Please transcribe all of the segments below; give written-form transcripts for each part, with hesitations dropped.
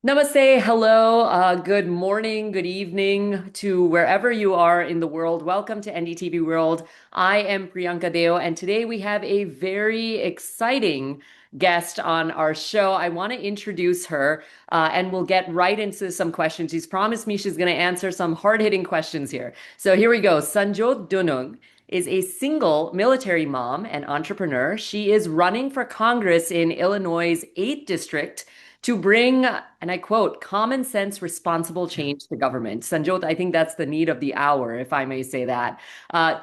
Namaste, hello, good morning, good evening to wherever you are in the world. Welcome to NDTV World. I am Priyanka Deo, and today we have a very exciting guest on our show. I want to introduce her, and we'll get right into some questions. She's promised me she's going to answer some hard-hitting questions here. So here we go. Sanjyot Dunung is a single military mom and entrepreneur. She is running for Congress in Illinois' 8th district to bring, and I quote, common sense, responsible change to government. Sanjot, I think that's the need of the hour, if I may say that.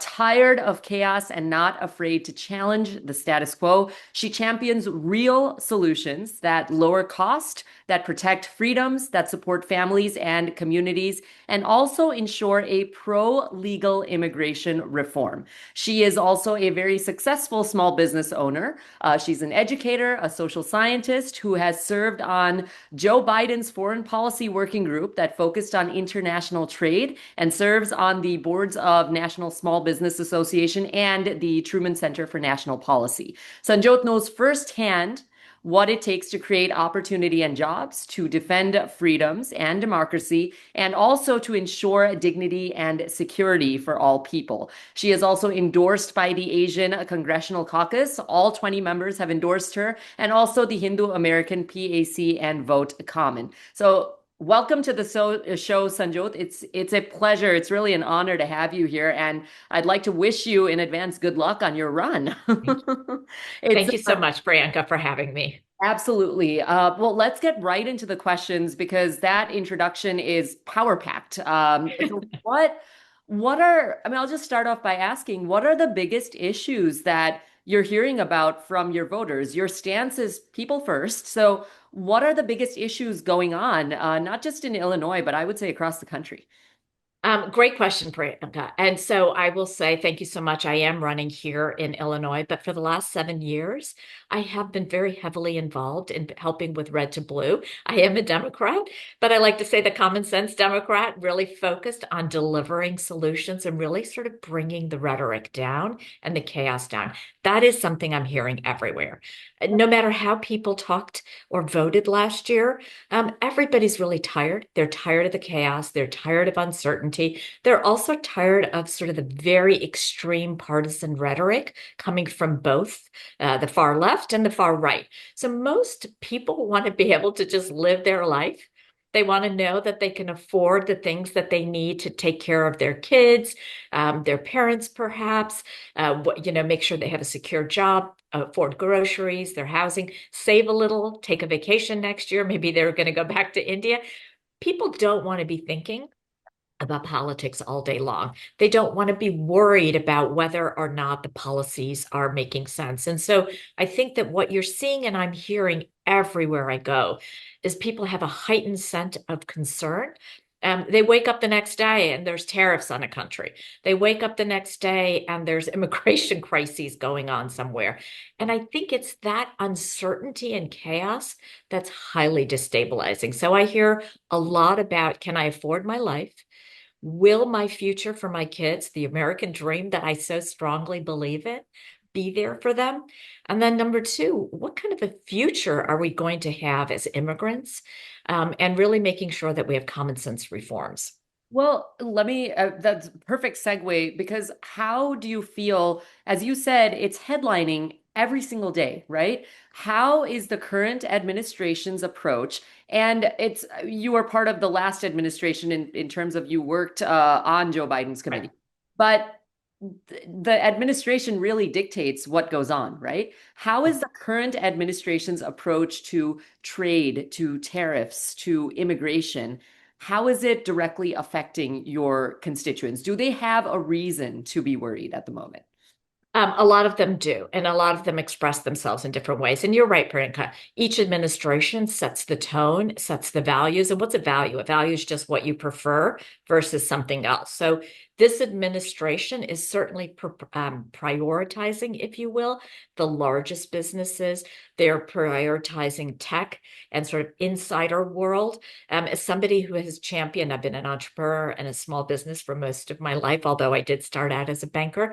Tired of chaos and not afraid to challenge the status quo, she champions real solutions that lower cost, that protect freedoms, that support families and communities, and also ensure a pro-legal immigration reform. She is also a very successful small business owner. She's an educator, a social scientist who has served on Joe Biden's foreign policy working group that focused on international trade and serves on the boards of National Small Business Association and the Truman Center for National Policy. Sanjot knows firsthand what it takes to create opportunity and jobs, to defend freedoms and democracy, and also to ensure dignity and security for all people. She is also endorsed by the Asian Congressional Caucus. All 20 members have endorsed her, and also the Hindu American PAC and Vote Common. So welcome to the show, Sanjot. It's a pleasure. It's really an honor to have you here, and I'd like to wish you in advance good luck on your run. It's Thank you so much, Priyanka, for having me. Absolutely. Well, let's get right into the questions because that introduction is power packed. So what are, I mean, I'll just start off by asking, what are the biggest issues that you're hearing about from your voters? Your stance is people first. So what are the biggest issues going on, not just in Illinois, but I would say across the country? Great question, Priyanka. And so I will say thank you so much. I am running here in Illinois, but for the last 7 years, I have been very heavily involved in helping with red to blue. I am a Democrat, but I like to say the common sense Democrat, really focused on delivering solutions and really sort of bringing the rhetoric down and the chaos down. That is something I'm hearing everywhere. No matter how people talked or voted last year, everybody's really tired. They're tired of the chaos. They're tired of uncertainty. They're also tired of sort of the very extreme partisan rhetoric coming from both the far left and the far right. So most people want to be able to just live their life. They want to know that they can afford the things that they need to take care of their kids, their parents, perhaps, make sure they have a secure job, afford groceries, their housing, save a little, take a vacation next year. Maybe they're going to go back to India. People don't want to be thinking about politics all day long. They don't want to be worried about whether or not the policies are making sense. And so I think that what you're seeing and I'm hearing everywhere I go is people have a heightened sense of concern. They wake up the next day and there's tariffs on a country. They wake up the next day and there's immigration crises going on somewhere. And I think it's that uncertainty and chaos that's highly destabilizing. So I hear a lot about, can I afford my life? Will my future for my kids, the American dream that I so strongly believe in, be there for them? And then number two, what kind of a future are we going to have as immigrants? And really making sure that we have common sense reforms. Well, that's a perfect segue because how do you feel, as you said, it's headlining every single day, right? How is the current administration's approach? And you were part of the last administration in terms of you worked on Joe Biden's Right. committee, but the administration really dictates what goes on, right? How is the current administration's approach to trade, to tariffs, to immigration? How is it directly affecting your constituents? Do they have a reason to be worried at the moment? A lot of them do, and a lot of them express themselves in different ways. And you're right, Priyanka. Each administration sets the tone, sets the values. And what's a value? A value is just what you prefer versus something else. So this administration is certainly prioritizing, if you will, the largest businesses. They're prioritizing tech and sort of insider world. As somebody who has championed, I've been an entrepreneur and a small business for most of my life, although I did start out as a banker.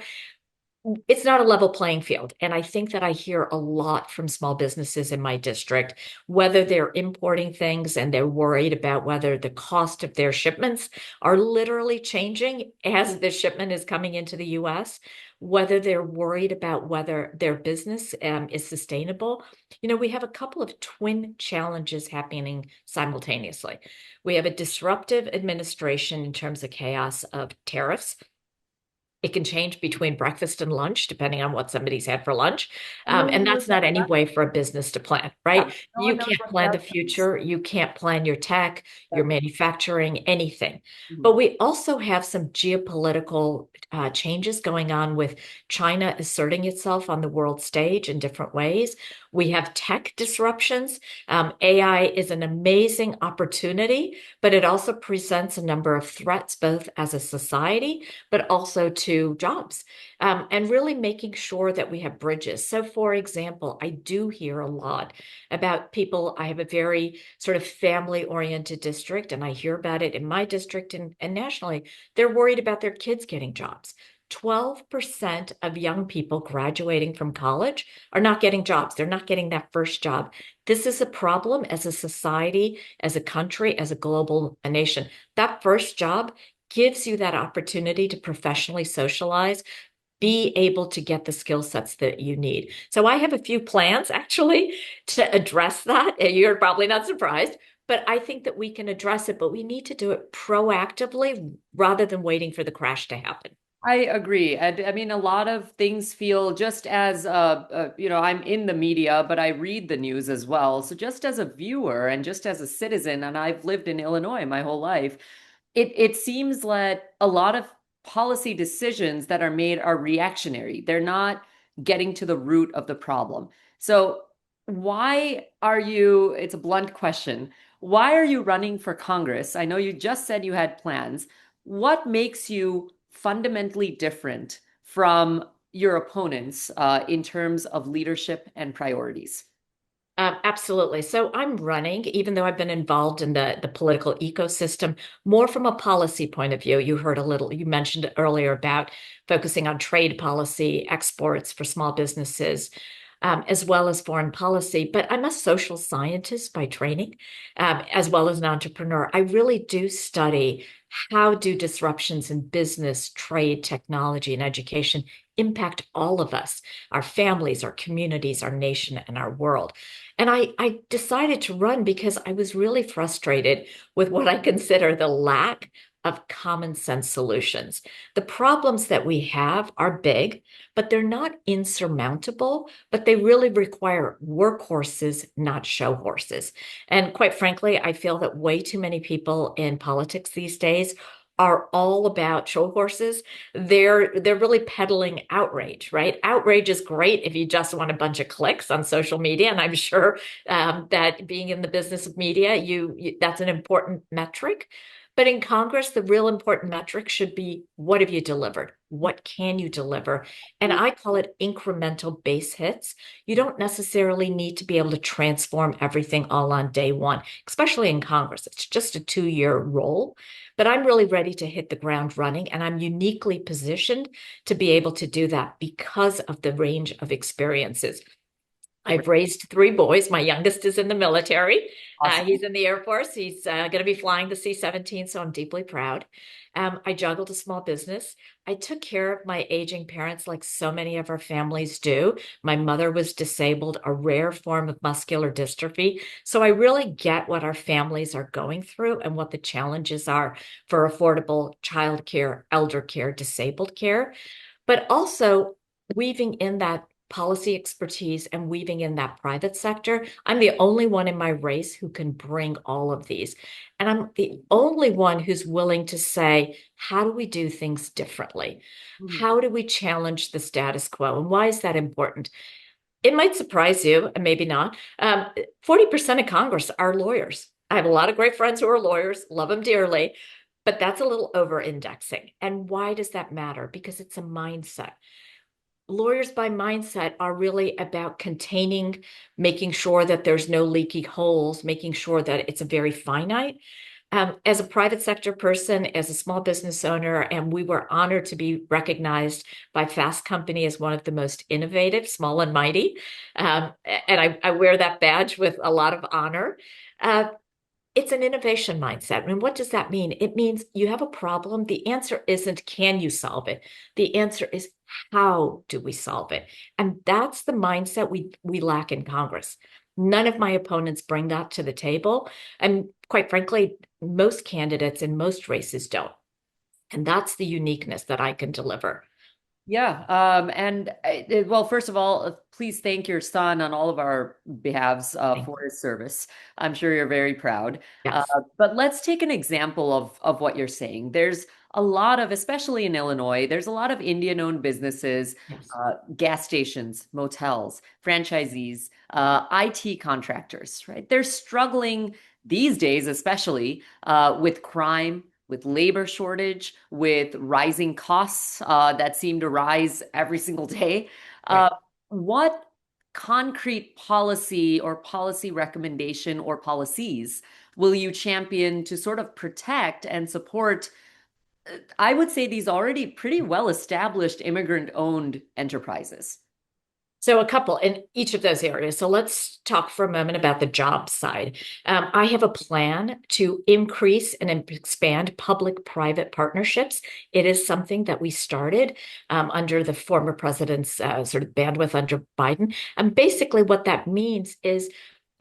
it's not a level playing field. And I think that I hear a lot from small businesses in my district, whether they're importing things and they're worried about whether the cost of their shipments are literally changing as the shipment is coming into the US, whether they're worried about whether their business is sustainable. You know, we have a couple of twin challenges happening simultaneously. We have a disruptive administration in terms of chaos of tariffs. It can change between breakfast and lunch, depending on what somebody's had for lunch. And no one And knows that's that. not any way for a business to plan, Yeah, right? no one You knows can't what the plan the outcome is. future. You can't plan your tech, your Yeah. manufacturing, anything. But Mhm. we also have some geopolitical changes going on with China asserting itself on the world stage in different ways. We have tech disruptions. AI is an amazing opportunity, but it also presents a number of threats, both as a society but also to jobs, and really making sure that we have bridges. So, for example, I do hear a lot about people. I have a very sort of family oriented district, and I hear about it in my district and nationally. They're worried about their kids getting jobs. 12% of young people graduating from college are not getting jobs. They're not getting that first job. This is a problem as a society, as a country, as a global nation. That first job gives you that opportunity to professionally socialize, be able to get the skill sets that you need. So I have a few plans actually to address that. You're probably not surprised, but I think that we can address it, but we need to do it proactively rather than waiting for the crash to happen. I agree. And I mean, a lot of things feel just as, I'm in the media, but I read the news as well. So just as a viewer and just as a citizen, and I've lived in Illinois my whole life, it seems that a lot of policy decisions that are made are reactionary. They're not getting to the root of the problem. So why are you, it's a blunt question, why are you running for Congress? I know you just said you had plans. What makes you fundamentally different from your opponents in terms of leadership and priorities? Absolutely. So I'm running, even though I've been involved in the political ecosystem, more from a policy point of view. You heard a little, you mentioned earlier about focusing on trade policy, exports for small businesses, as well as foreign policy. But I'm a social scientist by training, as well as an entrepreneur. I really do study how do disruptions in business, trade, technology, and education impact all of us, our families, our communities, our nation, and our world. And I decided to run because I was really frustrated with what I consider the lack of common sense solutions. The problems that we have are big, but they're not insurmountable, but they really require workhorses, not show horses. And quite frankly, I feel that way too many people in politics these days are all about show horses. They're really peddling outrage, right? Outrage is great if you just want a bunch of clicks on social media, and I'm sure that being in the business of media, that's an important metric. But in Congress, the real important metric should be what have you delivered? What can you deliver? And I call it incremental base hits. You don't necessarily need to be able to transform everything all on day one, especially in Congress. It's just a 2 year role. But I'm really ready to hit the ground running, and I'm uniquely positioned to be able to do that because of the range of experiences. I've raised three boys. My youngest is in the military. Awesome. He's in the Air Force. He's going to be flying the C-17, so I'm deeply proud. I juggled a small business. I took care of my aging parents like so many of our families do. My mother was disabled, a rare form of muscular dystrophy. So I really get what our families are going through and what the challenges are for affordable childcare, elder care, disabled care, but also weaving in that policy expertise and weaving in that private sector. I'm the only one in my race who can bring all of these. And I'm the only one who's willing to say, how do we do things differently? Mhm. How do we challenge the status quo? And why is that important? It might surprise you, and maybe not. 40% of Congress are lawyers. I have a lot of great friends who are lawyers, love them dearly, but that's a little over indexing. And why does that matter? Because it's a mindset. Lawyers by mindset are really about containing, making sure that there's no leaky holes, making sure that it's a very finite. As a private sector person, as a small business owner, and we were honored to be recognized by Fast Company as one of the most innovative, small and mighty. And I wear that badge with a lot of honor. Uh, it's an innovation mindset. And what does that mean? It means you have a problem. The answer isn't, can you solve it? The answer is, how do we solve it? And that's the mindset we lack in Congress. None of my opponents bring that to the table. And quite frankly, most candidates in most races don't. And that's the uniqueness that I can deliver. Yeah. Well, first of all, please thank your son on all of our behalves Thank for you. his service. I'm sure you're very proud. Uh, Yes, but let's take an example of what you're saying. There's a lot of, especially in Illinois, there's a lot of Indian-owned businesses, yes, gas stations, motels, franchisees, IT contractors, right? They're struggling these days, especially with crime, with labor shortage, with rising costs that seem to rise every single day. Uh, right. what concrete policy or policy recommendation or policies will you champion to sort of protect and support? I would say these already pretty well established immigrant owned enterprises. So a couple in each of those areas. So let's talk for a moment about the job side. I have a plan to increase and expand public-private partnerships. It is something that we started under the former president's sort of bandwidth under Biden. And basically what that means is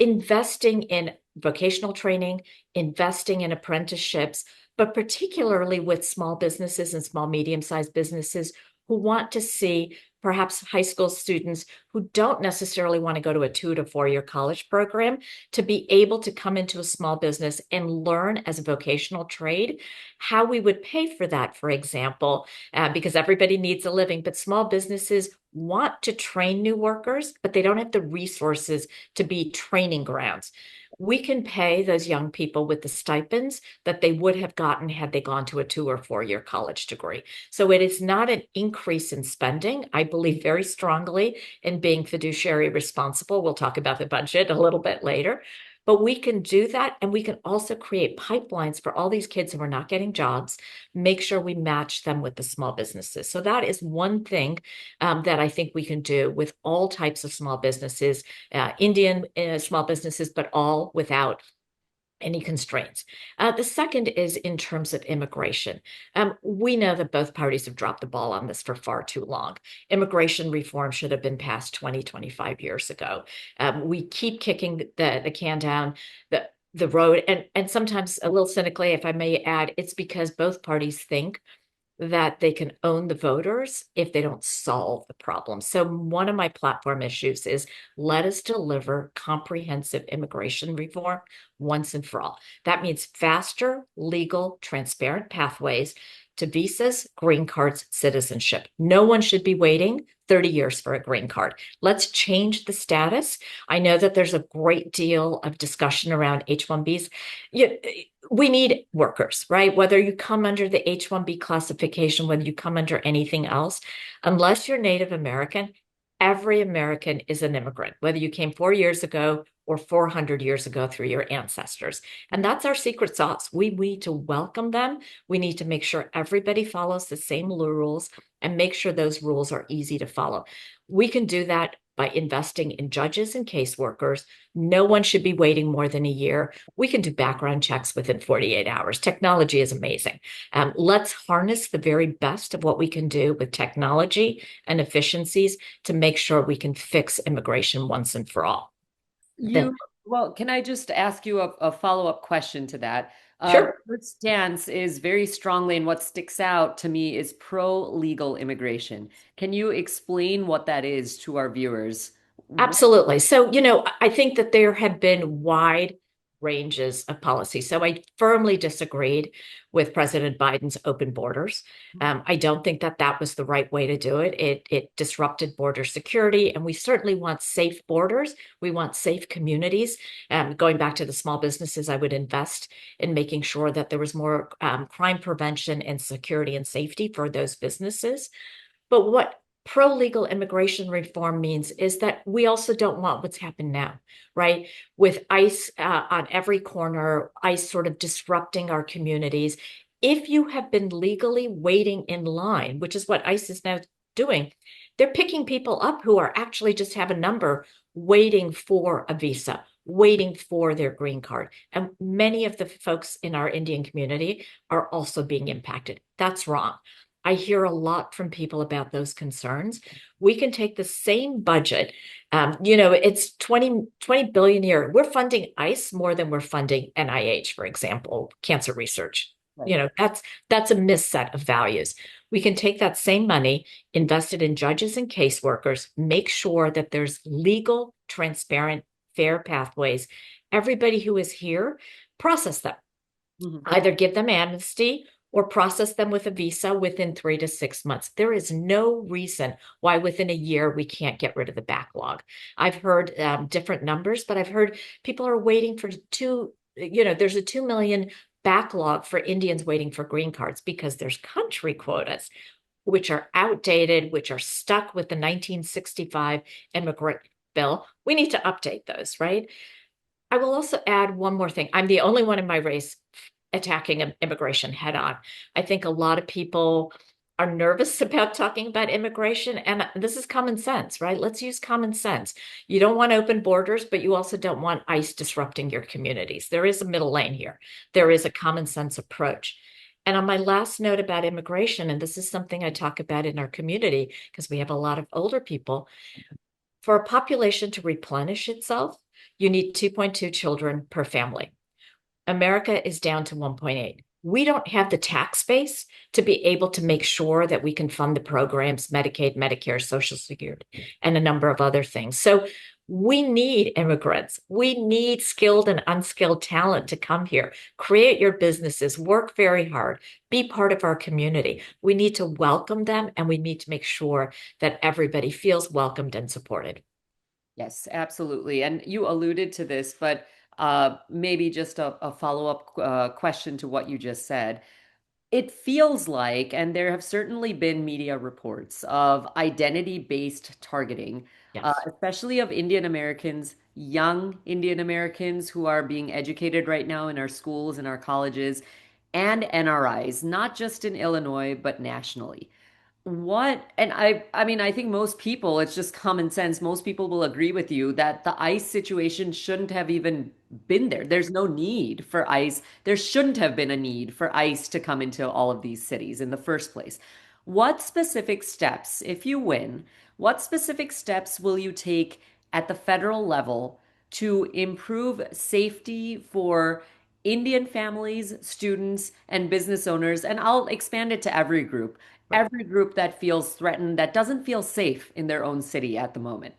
investing in vocational training, investing in apprenticeships, but particularly with small businesses and small, medium-sized businesses who want to see perhaps high school students who don't necessarily want to go to a 2 to 4 year college program to be able to come into a small business and learn as a vocational trade how we would pay for that, for example, because everybody needs a living, but small businesses want to train new workers, but they don't have the resources to be training grounds. We can pay those young people with the stipends that they would have gotten had they gone to a 2 or 4 year college degree. So it is not an increase in spending. I believe very strongly in being fiduciary responsible. We'll talk about the budget a little bit later. But we can do that. And we can also create pipelines for all these kids who are not getting jobs, make sure we match them with the small businesses. So that is one thing that I think we can do with all types of small businesses, Indian small businesses, but all without any constraints. The second is in terms of immigration. We know that both parties have dropped the ball on this for far too long. Immigration reform should have been passed 20, 25 years ago. We keep kicking the can down the road, and sometimes a little cynically, if I may add, it's because both parties think that they can own the voters if they don't solve the problem. So one of my platform issues is let us deliver comprehensive immigration reform once and for all. That means faster, legal, transparent pathways to visas, green cards, citizenship. No one should be waiting 30 years for a green card. Let's change the status. I know that there's a great deal of discussion around H-1Bs. We need workers, right? Whether you come under the H-1B classification, whether you come under anything else, unless you're Native American, every American is an immigrant, whether you came 4 years ago or 400 years ago through your ancestors. And that's our secret sauce. We need to welcome them. We need to make sure everybody follows the same rules and make sure those rules are easy to follow. We can do that by investing in judges and caseworkers. No one should be waiting more than a year. We can do background checks within 48 hours. Technology is amazing. Let's harness the very best of what we can do with technology and efficiencies to make sure we can fix immigration once and for all. The, Well, can I just ask you a follow-up question to that? sure. Your stance is very strongly, and what sticks out to me is pro-legal immigration. Can you explain what that is to our viewers? Absolutely. So, I think that there have been wide ranges of policy. So I firmly disagreed with President Biden's open borders. I don't think that that was the right way to do it. It disrupted border security, and we certainly want safe borders. We want safe communities. Going back to the small businesses, I would invest in making sure that there was more crime prevention and security and safety for those businesses. But what pro-legal immigration reform means is that we also don't want what's happened now, right? With ICE on every corner, ICE sort of disrupting our communities. If you have been legally waiting in line, which is what ICE is now doing, they're picking people up who are actually just have a number waiting for a visa, waiting for their green card. And many of the folks in our Indian community are also being impacted. That's wrong. I hear a lot from people about those concerns. We can take the same budget. It's 20 billion a year. We're funding ICE more than we're funding NIH, for example, cancer research. Right. That's a misset of values. We can take that same money, invest it in judges and caseworkers, make sure that there's legal, transparent, fair pathways. Everybody who is here, process them. Mhm. Either give them amnesty or process them with a visa within 3 to 6 months. There is no reason why within a year we can't get rid of the backlog. I've heard different numbers, but I've heard people are waiting for there's a 2 million backlog for Indians waiting for green cards because there's country quotas, which are outdated, which are stuck with the 1965 immigrant bill. We need to update those, right? I will also add one more thing. I'm the only one in my race attacking immigration head on. I think a lot of people are nervous about talking about immigration, and this is common sense, right? Let's use common sense. You don't want open borders, but you also don't want ICE disrupting your communities. There is a middle lane here. There is a common sense approach. And on my last note about immigration, and this is something I talk about in our community because we have a lot of older people, for a population to replenish itself, you need 2.2 children per family. America is down to 1.8. We don't have the tax base to be able to make sure that we can fund the programs, Medicaid, Medicare, Social Security, and a number of other things. So we need immigrants. We need skilled and unskilled talent to come here, create your businesses, work very hard, be part of our community. We need to welcome them, and we need to make sure that everybody feels welcomed and supported. Yes, absolutely. And you alluded to this, but maybe just a follow-up question to what you just said. It feels like, and there have certainly been media reports of identity-based targeting, Yes. especially of Indian Americans, young Indian Americans who are being educated right now in our schools and our colleges, and NRIs, not just in Illinois, but nationally. And I mean, I think most people, it's just common sense. Most people will agree with you that the ICE situation shouldn't have even been there. There's no need for ICE. There shouldn't have been a need for ICE to come into all of these cities in the first place. What specific steps, if you win, what specific steps will you take at the federal level to improve safety for Indian families, students, and business owners? And I'll expand it to Right. every group that feels threatened, that doesn't feel safe in their own city at the moment.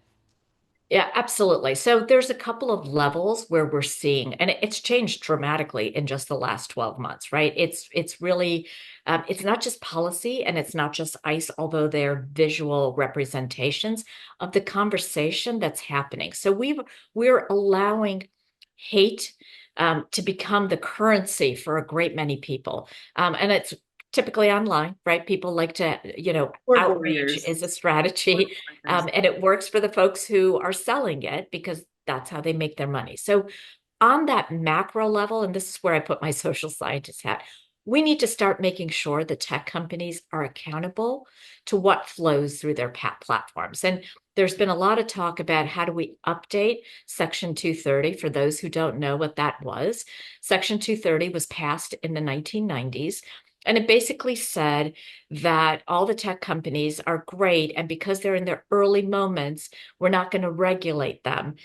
Yeah, absolutely. So there's a couple of levels where we're seeing, and it's changed dramatically in just the last 12 months, right? It's really, it's not just policy and it's not just ICE, although they're visual representations of the conversation that's happening. So we're allowing hate to become the currency for a great many people. And it's typically online, right? People like to, Word outrage warriors. is a Word strategy. warriors. And it works for the folks who are selling it because that's how they make their money. So on that macro level, and this is where I put my social scientist hat, we need to start making sure the tech companies are accountable to what flows through their platforms. And there's been a lot of talk about how do we update Section 230 for those who don't know what that was. Section 230 was passed in the 1990s. And it basically said that all the tech companies are great. And because they're in their early moments, we're not going to regulate them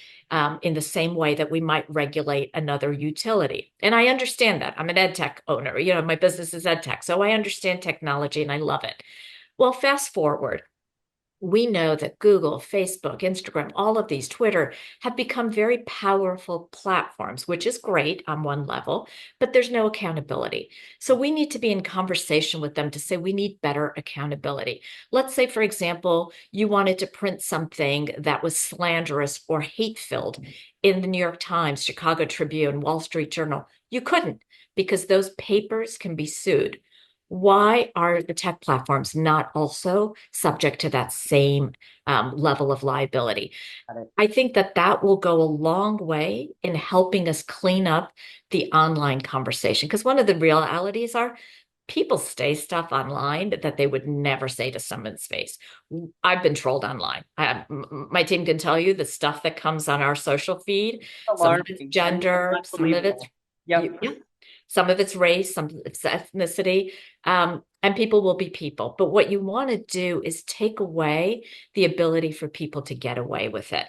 in the same way that we might regulate another utility. And I understand that. I'm an ed tech owner. My business is ed tech. So I understand technology and I love it. Well, fast forward, we know that Google, Facebook, Instagram, all of these, Twitter, have become very powerful platforms, which is great on one level, but there's no accountability. So we need to be in conversation with them to say we need better accountability. Let's say, for example, you wanted to print something that was slanderous or hate-filled in the New York Times, Chicago Tribune, Wall Street Journal. You couldn't because those papers can be sued. why are the tech platforms not also subject to that same level of liability? Got it. I think that that will go a long way in helping us clean up the online conversation. Because one of the realities are people say stuff online that they would never say to someone's face. I've been trolled online. My team can tell you the stuff that comes on our social feed, some of it's Alarming. I mean, it's gender, some of it's unbelievable. Yep. yeah, some of it's race, some of it's ethnicity, and people will be people. But what you want to do is take away the ability for people to get away with it.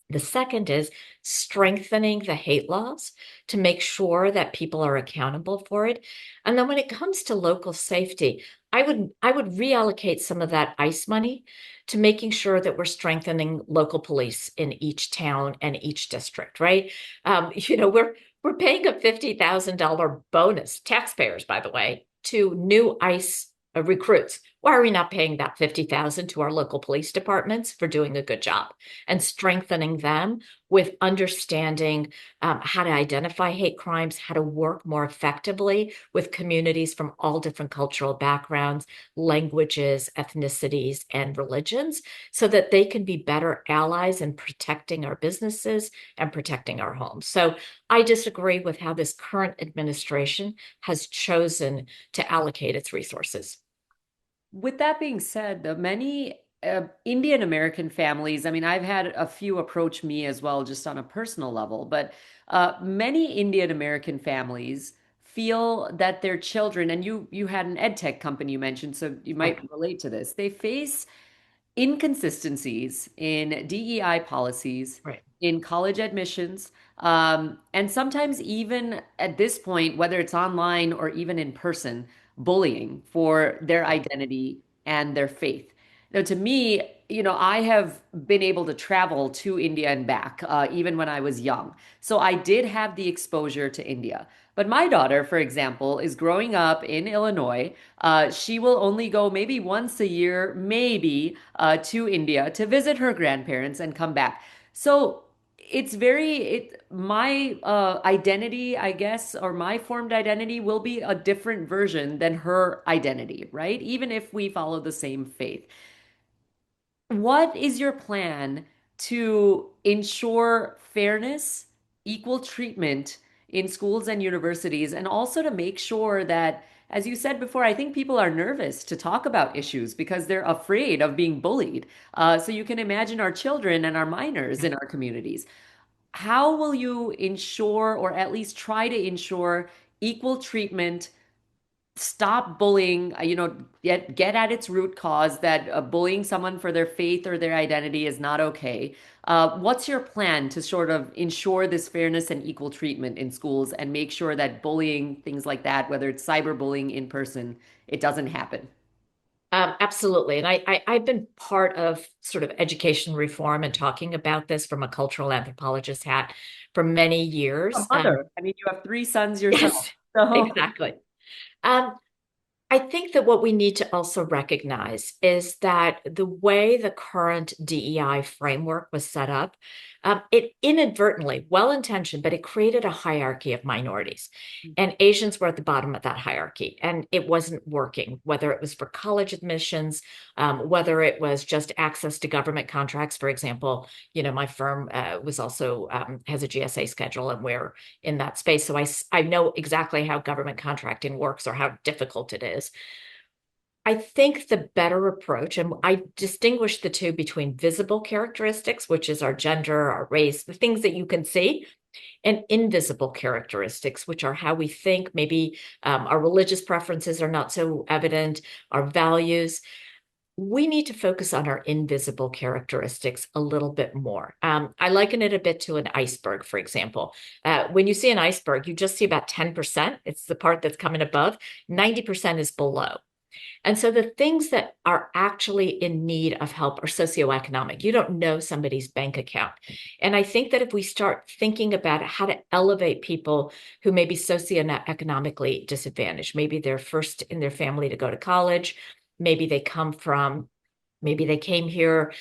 The second is strengthening the hate laws to make sure that people are accountable for it. And then when it comes to local safety, I would reallocate some of that ICE money to making sure that we're strengthening local police in each town and each district, right? We're paying a $50,000 bonus, taxpayers, by the way, to new ICE recruits. Why are we not paying that 50,000 to our local police departments for doing a good job and strengthening them with understanding how to identify hate crimes, how to work more effectively with communities from all different cultural backgrounds, languages, ethnicities, and religions, so that they can be better allies in protecting our businesses and protecting our homes. So I disagree with how this current administration has chosen to allocate its resources. With that being said, the many Indian American families, I mean, I've had a few approach me as well, just on a personal level, but many Indian American families feel that their children, and you had an ed tech company you mentioned, so you Right, might relate to this. They face inconsistencies in DEI policies, right, in college admissions, and sometimes even at this point, whether it's online or even in person, bullying for their right. identity and their faith. Now, to me, I have been able to travel to India and back, even when I was young. So I did have the exposure to India. But my daughter, for example, is growing up in Illinois. She will only go maybe once a year, maybe, to India to visit her grandparents and come back. So my identity, I guess, or my formed identity will be a different version than her identity, right? Even if we follow the same faith. What is your plan to ensure fairness, equal treatment in schools and universities, and also to make sure that, as you said before, I think people are nervous to talk about issues because they're afraid of being bullied. So you can imagine our children and our minors in our communities. How will you ensure, or at least try to ensure, equal treatment? Stop bullying, get at its root cause that bullying someone for their faith or their identity is not okay. What's your plan to sort of ensure this fairness and equal treatment in schools and make sure that bullying, things like that, whether it's cyberbullying in person, it doesn't happen? Absolutely. And I've been part of sort of education reform and talking about this from a cultural anthropologist hat for many A years. mother. I mean, you have three sons yourself. Yes, So, exactly. Um, I think that what we need to also recognize is that the way the current DEI framework was set up, it inadvertently, well intentioned, but it created a hierarchy of minorities. And Asians were at the bottom of that hierarchy, and it wasn't working, whether it was for college admissions, whether it was just access to government contracts. For example, my firm was also has a GSA schedule, and we're in that space. So I know exactly how government contracting works or how difficult it is. I think the better approach, and I distinguish the two between visible characteristics, which is our gender, our race, the things that you can see, and invisible characteristics, which are how we think. Maybe our religious preferences are not so evident, our values. We need to focus on our invisible characteristics a little bit more. I liken it a bit to an iceberg, for example. When you see an iceberg, you just see about 10%. It's the part that's coming above, 90% is below. And so the things that are actually in need of help are socioeconomic. You don't know somebody's bank account. And I think that if we start thinking about how to elevate people who may be socioeconomically disadvantaged, maybe they're first in their family to go to college, maybe they come from Maybe they came here,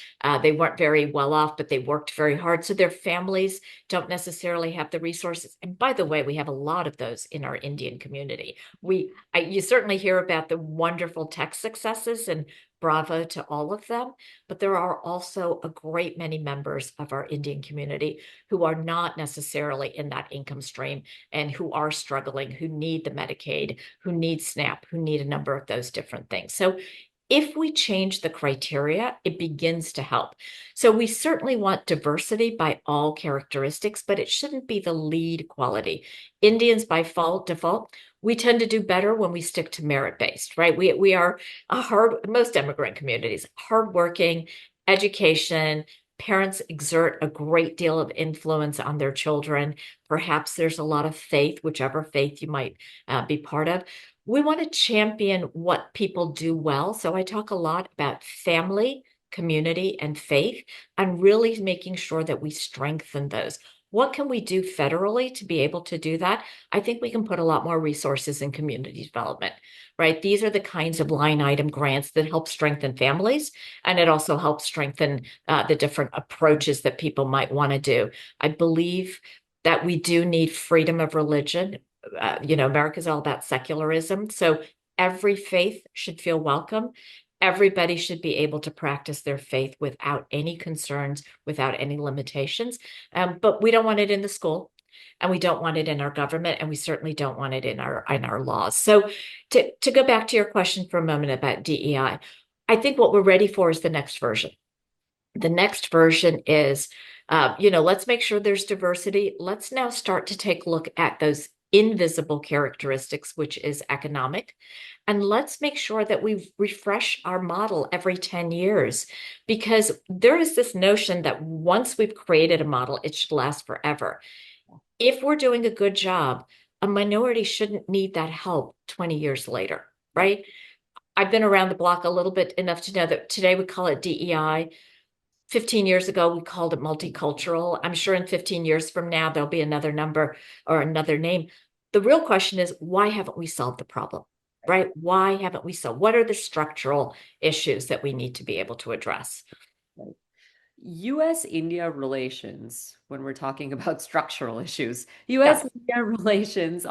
they weren't very well off, but they worked very hard. So their families don't necessarily have the resources. And by the way, we have a lot of those in our Indian community. You certainly hear about the wonderful tech successes, and bravo to all of them. But there are also a great many members of our Indian community who are not necessarily in that income stream and who are struggling, who need the Medicaid, who need SNAP, who need a number of those different things. So if we change the criteria, it begins to help. So we certainly want diversity by all characteristics, but it shouldn't be the lead quality. Indians by default, we tend to do better when we stick to merit-based, right? We are most immigrant communities, hardworking, education, parents exert a great deal of influence on their children. Perhaps there's a lot of faith, whichever faith you might be part of. We want to champion what people do well. So I talk a lot about family, community, and faith, and really making sure that we strengthen those. What can we do federally to be able to do that? I think we can put a lot more resources in community development, right? These are the kinds of line item grants that help strengthen families, and it also helps strengthen the different approaches that people might want to do. I believe that we do need freedom of religion. America's all about secularism. So every faith should feel welcome. Everybody should be able to practice their faith without any concerns, without any limitations. But we don't want it in the school, and we don't want it in our government, and we certainly don't want it in our laws. So to go back to your question for a moment about DEI, I think what we're ready for is the next version. The next version is, let's make sure there's diversity. Let's now start to take a look at those invisible characteristics, which is economic. And let's make sure that we refresh our model every 10 years, because there is this notion that once we've created a model, it should last forever. If we're doing a good job, a minority shouldn't need that help 20 years later, right? I've been around the block a little bit enough to know that today we call it DEI. 15 years ago, we called it multicultural. I'm sure in 15 years from now, there'll be another number or another name. The real question is, why haven't we solved the problem, right? Why haven't we solved? What are the structural issues that we need to be able to address? US-India relations, when we're talking about structural issues, Yes. US-India relations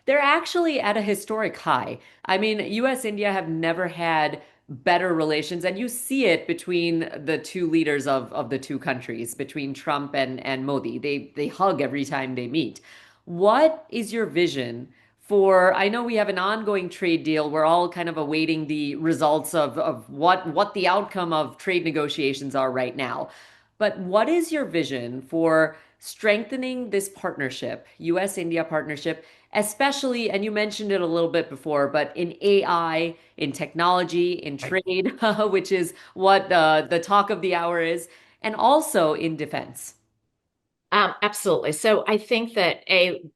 they're actually at a historic high. I mean, US-India have never had better relations, and you see it between the two leaders of the two countries, between Trump and Modi. They hug every time they meet. What is your vision for, I know we have an ongoing trade deal. We're all kind of awaiting the results of what the outcome of trade negotiations are right now. But what is your vision for strengthening this partnership, US-India partnership, especially, and you mentioned it a little bit before, but in AI, in technology, in Right. trade, which is what the talk of the hour is, and also in defense? Absolutely. So I think that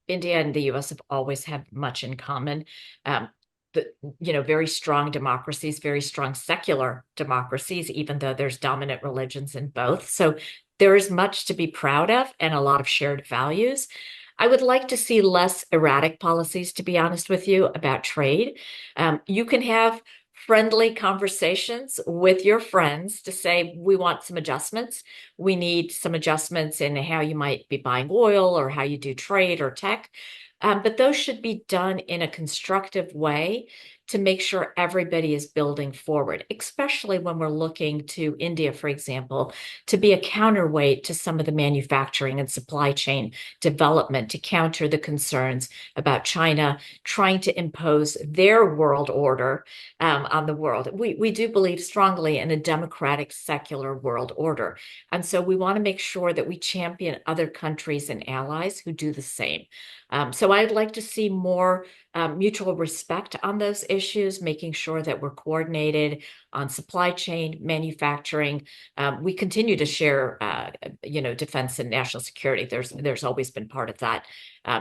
India and the US have always had much in common. Um, very strong democracies, very strong secular democracies, even though there's dominant religions in both. So there is much to be proud of and a lot of shared values. I would like to see less erratic policies, to be honest with you, about trade. You can have friendly conversations with your friends to say, we want some adjustments. We need some adjustments in how you might be buying oil or how you do trade or tech. But those should be done in a constructive way to make sure everybody is building forward, especially when we're looking to India, for example, to be a counterweight to some of the manufacturing and supply chain development to counter the concerns about China trying to impose their world order on the world. We do believe strongly in a democratic, secular world order. And so we want to make sure that we champion other countries and allies who do the same. So I'd like to see more mutual respect on those issues, making sure that we're coordinated on supply chain, manufacturing. We continue to share, defense and national security. There's always been part of that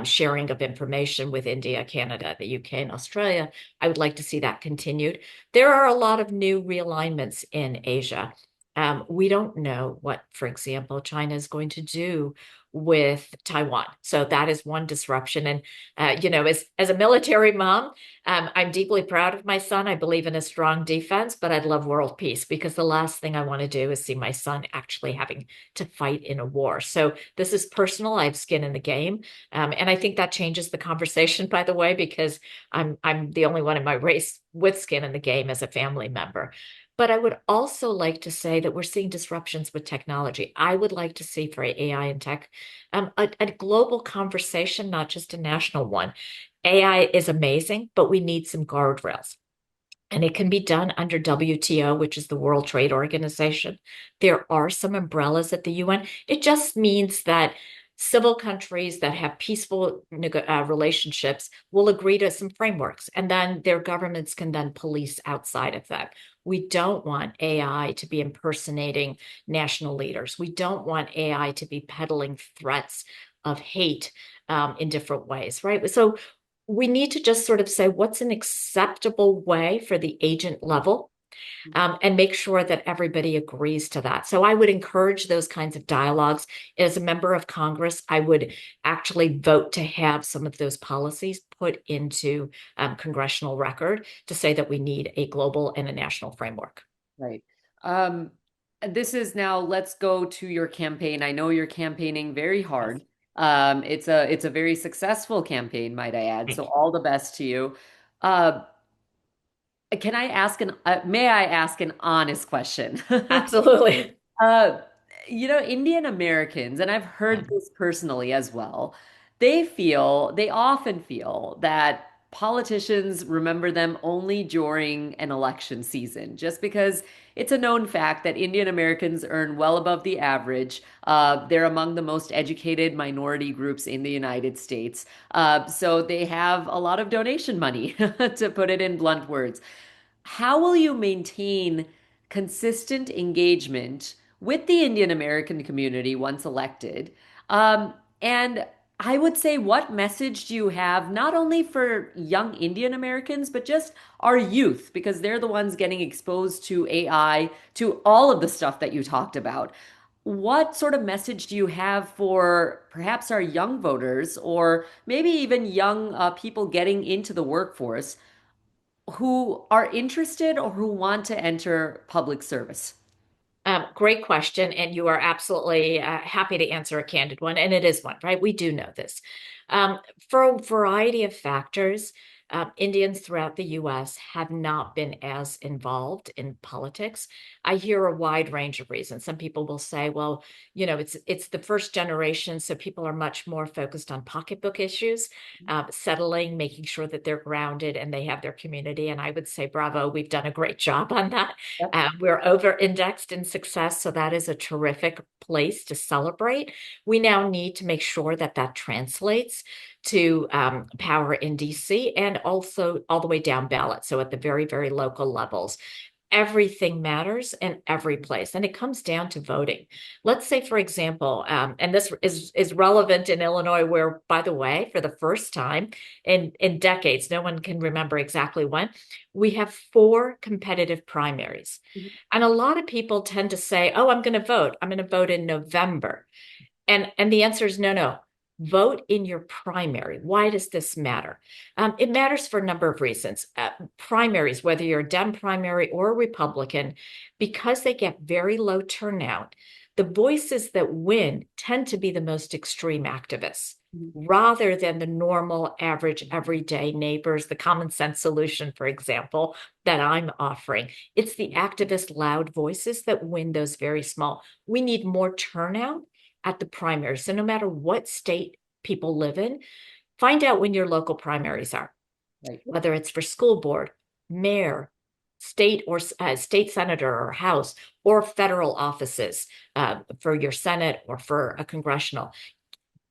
sharing of information with India, Canada, the UK, and Australia. I would like to see that continued. There are a lot of new realignments in Asia. We don't know what, for example, China is going to do with Taiwan. So that is one disruption. And, as a military mom, I'm deeply proud of my son. I believe in a strong defense, but I'd love world peace because the last thing I want to do is see my son actually having to fight in a war. So this is personal. I have skin in the game. And I think that changes the conversation, by the way, because I'm the only one in my race with skin in the game as a family member. But I would also like to say that we're seeing disruptions with technology. I would like to see for AI and tech a global conversation, not just a national one. AI is amazing, but we need some guardrails. And it can be done under WTO, which is the World Trade Organization. There are some umbrellas at the UN. It just means that civil countries that have peaceful relationships will agree to some frameworks, and then their governments can then police outside of that. We don't want AI to be impersonating national leaders. We don't want AI to be peddling threats of hate in different ways, right? So we need to just sort of say what's an acceptable way for the agent level, and make sure that everybody agrees to that. So I would encourage those kinds of dialogues. As a member of Congress, I would actually vote to have some of those policies put into congressional record to say that we need a global and a national framework. Right. Um, this is now, let's go to your campaign. I know you're campaigning very Yes. hard. It's a very successful campaign, might I add. So Thank you. all the best to you. Uh, can I ask may I ask an honest question? Absolutely. Uh, Indian Americans, and I've heard this personally as well, they often feel that politicians remember them only during an election season, just because it's a known fact that Indian Americans earn well above the average. They're among the most educated minority groups in the United States. So they have a lot of donation money, to put it in blunt words. How will you maintain consistent engagement with the Indian American community once elected? And I would say, what message do you have not only for young Indian Americans, but just our youth, because they're the ones getting exposed to AI, to all of the stuff that you talked about? What sort of message do you have for perhaps our young voters, or maybe even young people getting into the workforce who are interested or who want to enter public service? Great question. And you are absolutely happy to answer a candid one. And it is one, right? We do know this. Um, for a variety of factors, Indians throughout the US have not been as involved in politics. I hear a wide range of reasons. Some people will say, well, it's the first generation, so people are much more focused on pocketbook issues, settling, making sure that they're grounded and they have their community. And I would say, bravo, we've done a great job on that. Yep. We're over indexed in success, so that is a terrific place to celebrate. We now need to make sure that that translates to power in DC and also all the way down ballot. So at the very, very local levels. Everything matters in every place, and it comes down to voting. Let's say, for example, and this is relevant in Illinois, where, by the way, for the first time in decades, no one can remember exactly when, we have four competitive primaries. Mhm. And a lot of people tend to say, "Oh, I'm going to vote. I'm going to vote in November." And the answer is no, no. Vote in your primary. Why does this matter? It matters for a number of reasons. Primaries, whether you're a Dem primary or a Republican, because they get very low turnout, the voices that win tend to be the most extreme activists Mhm. rather than the normal, average, everyday neighbors, the common sense solution, for example, that I'm offering. It's the activist, loud voices that win those very small. We need more turnout at the primary. So no matter what state people live in, find out when your local primaries are, Right. whether it's for school board, mayor, state or state senator or house, or federal offices for your Senate or for a congressional.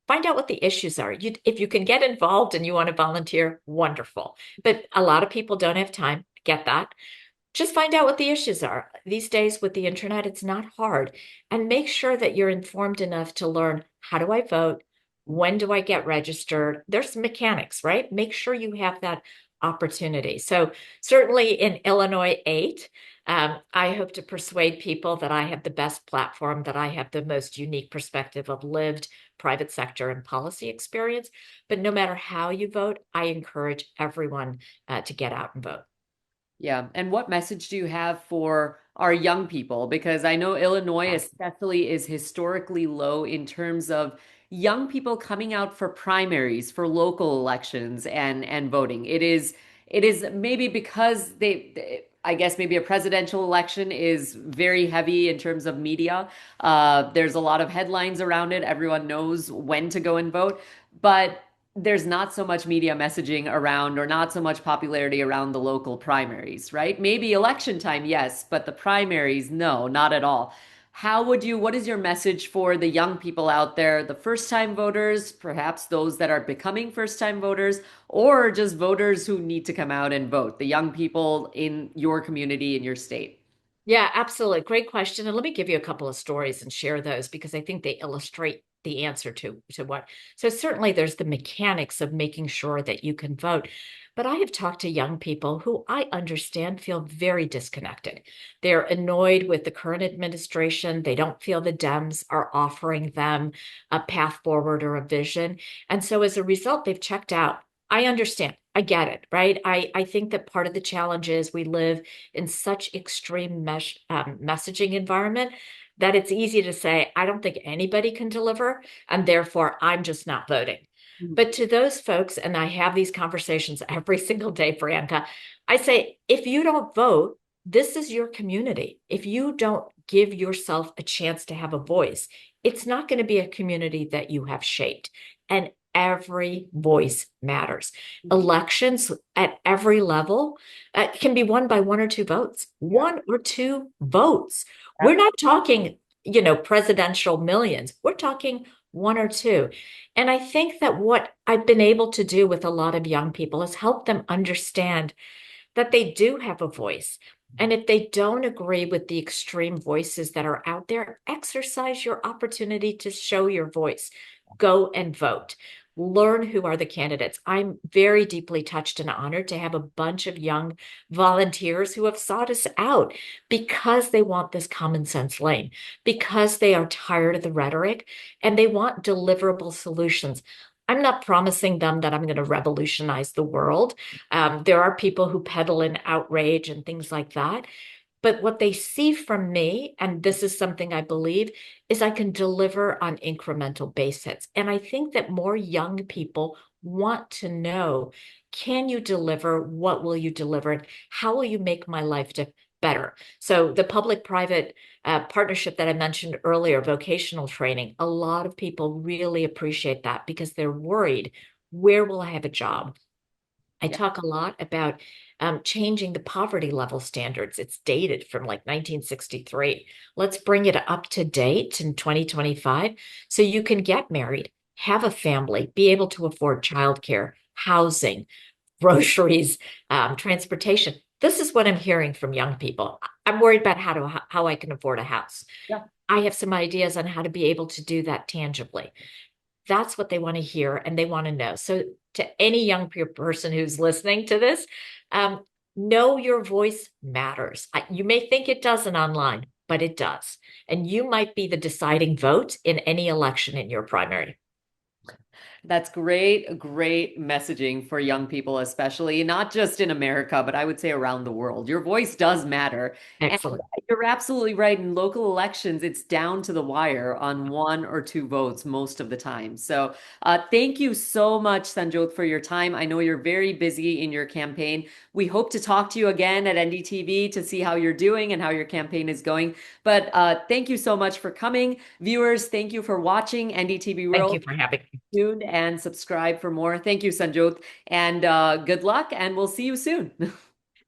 Find out what the issues are. If you can get involved and you want to volunteer, wonderful. But a lot of people don't have time. Get that. Just find out what the issues are. These days with the internet, it's not hard. And make sure that you're informed enough to learn, how do I vote? When do I get registered? There's some mechanics, right? Make sure you have that opportunity. So certainly in Illinois 8, I hope to persuade people that I have the best platform, that I have the most unique perspective of lived private sector and policy experience. But no matter how you vote, I encourage everyone to get out and vote. Yeah. And what message do you have for our young people? Because I know Illinois Yes. especially is historically low in terms of young people coming out for primaries, for local elections and voting. It is maybe because I guess maybe a presidential election is very heavy in terms of media. There's a lot of headlines around it. Everyone knows when to go and vote. But there's not so much media messaging around or not so much popularity around the local primaries, right? Maybe election time, yes, but the primaries, no, not at all. What is your message for the young people out there, the first time voters, perhaps those that are becoming first time voters, or just voters who need to come out and vote, the young people in your community, in your state? Yeah, absolutely. Great question. And let me give you a couple of stories and share those because I think they illustrate the answer to what. So certainly there's the mechanics of making sure that you can vote. But I have talked to young people who I understand feel very disconnected. They're annoyed with the current administration. They don't feel the Dems are offering them a path forward or a vision. And so as a result, they've checked out. I understand. I get it, right? I think that part of the challenge is we live in such extreme messaging environment that it's easy to say, I don't think anybody can deliver, and therefore I'm just not voting. Mhm. But to those folks, and I have these conversations every single day, Priyanka, I say, if you don't vote, this is your community. If you don't give yourself a chance to have a voice, it's not going to be a community that you have shaped. And every voice matters. Elections at every level can be won by one or two votes, Yeah. one or two votes. We're not talking, presidential millions. We're talking one or two. And I think that what I've been able to do with a lot of young people is help them understand that they do have a voice. And if they don't agree with the extreme voices that are out there, exercise your opportunity to show your voice. Go and vote. Learn who are the candidates. I'm very deeply touched and honored to have a bunch of young volunteers who have sought us out because they want this common sense lane, because they are tired of the rhetoric and they want deliverable solutions. I'm not promising them that I'm going to revolutionize the world. There are people who peddle in outrage and things like that. But what they see from me, and this is something I believe, is I can deliver on incremental base hits. And I think that more young people want to know, can you deliver? What will you deliver? And how will you make my life better? So the public-private partnership that I mentioned earlier, vocational training, a lot of people really appreciate that because they're worried, where will I have a job? I Yeah. talk a lot about changing the poverty level standards. It's dated from like 1963. Let's bring it up to date in 2025 so you can get married, have a family, be able to afford childcare, housing, groceries, transportation. This is what I'm hearing from young people. I'm worried about how I can afford a house. Yeah. I have some ideas on how to be able to do that tangibly. That's what they want to hear and they want to know. So, to any young person who's listening to this, um, know your voice matters. You may think it doesn't online, but it does. And you might be the deciding vote in any election in your primary. That's great, great messaging for young people, especially not just in America, but I would say around the world. Your voice does matter. And Excellent. you're absolutely right. In local elections, it's down to the wire on one or two votes most of the time. So thank you so much, Sanjot, for your time. I know you're very busy in your campaign. We hope to talk to you again at NDTV to see how you're doing and how your campaign is going. But thank you so much for coming. Viewers, thank you for watching NDTV Thank World. you for having me. Tuned and subscribe for more. Thank you, Sanjot, and good luck, and we'll see you soon.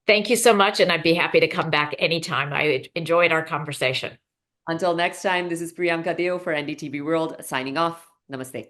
Thank you so much. And I'd be happy to come back anytime. I enjoyed our conversation. Until next time, this is Priyanka Deo for NDTV World signing off. Namaste.